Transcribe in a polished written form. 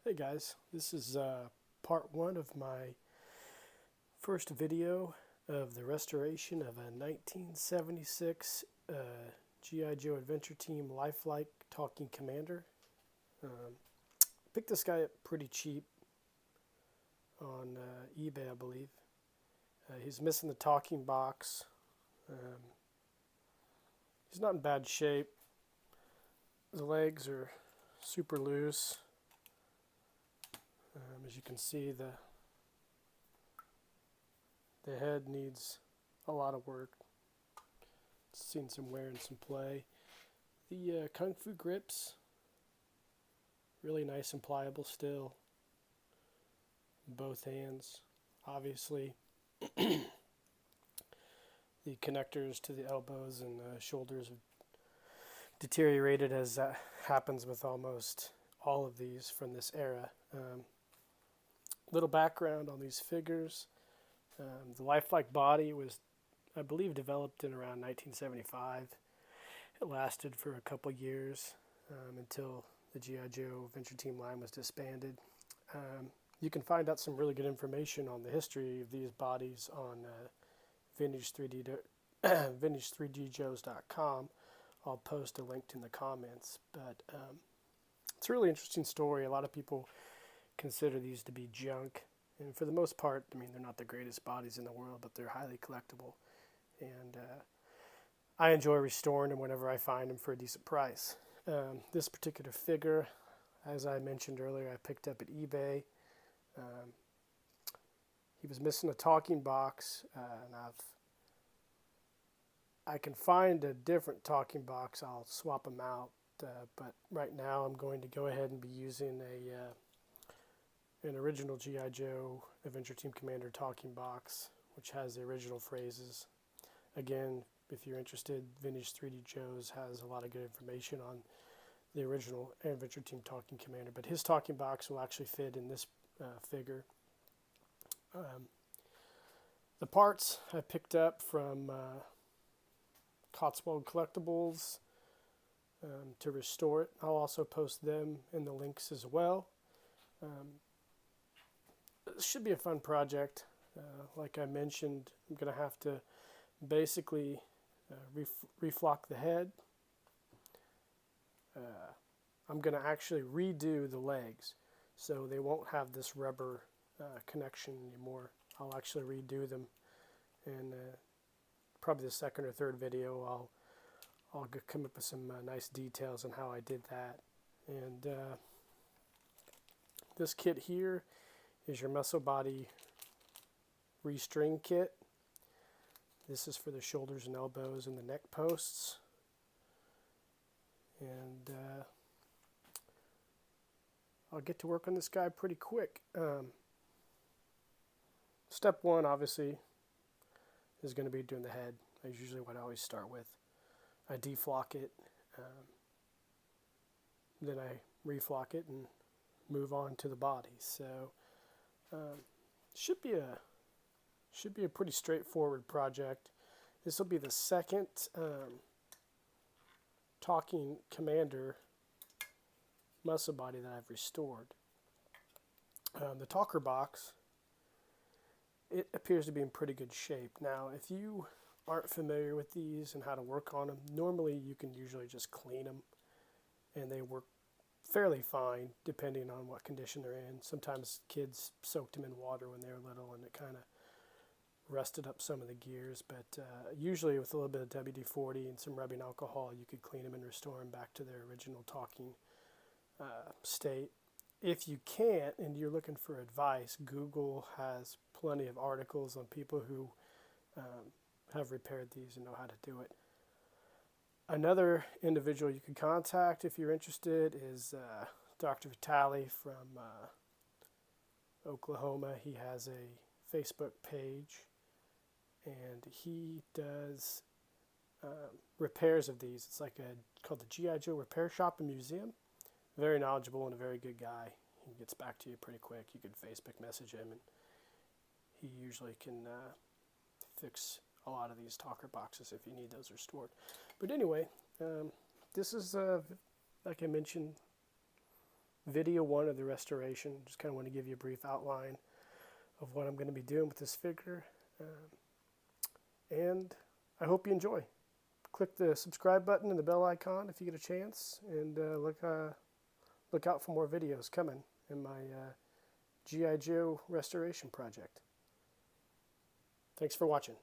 Hey guys, this is part one of my first video of the restoration of a 1976 G.I. Joe Adventure Team lifelike talking commander. Picked this guy up pretty cheap on eBay, I believe. He's missing the talking box. He's not in bad shape. The legs are super loose. As you can see, the head needs a lot of work. It's seen some wear and some play. The Kung Fu grips, really nice and pliable still. Both hands, obviously. The connectors to the elbows and shoulders have deteriorated, as that happens with almost all of these from this era. Little background on these figures. The lifelike body was, I believe, developed in around 1975. It lasted for a couple years until the G.I. Joe Adventure Team line was disbanded. You can find out some really good information on the history of these bodies on vintage3djoes.com. I'll post a link in the comments. But it's a really interesting story. A lot of people consider these to be junk, and for the most part, I mean, they're not the greatest bodies in the world, but they're highly collectible, and I enjoy restoring them whenever I find them for a decent price. This particular figure, as I mentioned earlier, I picked up at eBay. He was missing a talking box, and I can find a different talking box. I'll swap them out, but right now I'm going to go ahead and be using an original G.I. Joe Adventure Team Commander talking box, which has the original phrases. Again, if you're interested, Vintage 3D Joes has a lot of good information on the original Adventure Team Talking Commander, but his talking box will actually fit in this figure. The parts I picked up from Cotswold Collectibles to restore it. I'll also post them in the links as well. It should be a fun project. Like I mentioned, I'm going to have to basically reflock the head. I'm going to actually redo the legs, so they won't have this rubber connection anymore. I'll actually redo them, and probably the second or third video I'll come up with some nice details on how I did that. And this kit here is your muscle body restring kit. This is for the shoulders and elbows and the neck posts. And I'll get to work on this guy pretty quick. Step one, obviously, is going to be doing the head. That's usually what I always start with. I deflock it, then I reflock it and move on to the body. So should be a pretty straightforward project. This will be the second talking commander muscle body that I've restored. The talker box, it appears to be in pretty good shape. Now, if you aren't familiar with these and how to work on them, normally you can usually just clean them, and they work fairly fine depending on what condition they're in. Sometimes kids soaked them in water when they were little, and it kind of rusted up some of the gears, but usually with a little bit of WD-40 and some rubbing alcohol, you could clean them and restore them back to their original talking state. If you can't and you're looking for advice, Google has plenty of articles on people who have repaired these and know how to do it. Another individual you could contact if you're interested is Dr. Vitale from Oklahoma. He has a Facebook page, and he does repairs of these. It's like called the G.I. Joe Repair Shop and Museum. Very knowledgeable and a very good guy. He gets back to you pretty quick. You could Facebook message him, and he usually can fix a lot of these talker boxes if you need those restored. But anyway, this is, like I mentioned, video 1 of the restoration. Just kind of want to give you a brief outline of what I'm going to be doing with this figure. And I hope you enjoy. Click the subscribe button and the bell icon if you get a chance, and look out for more videos coming in my G.I. Joe restoration project. Thanks for watching.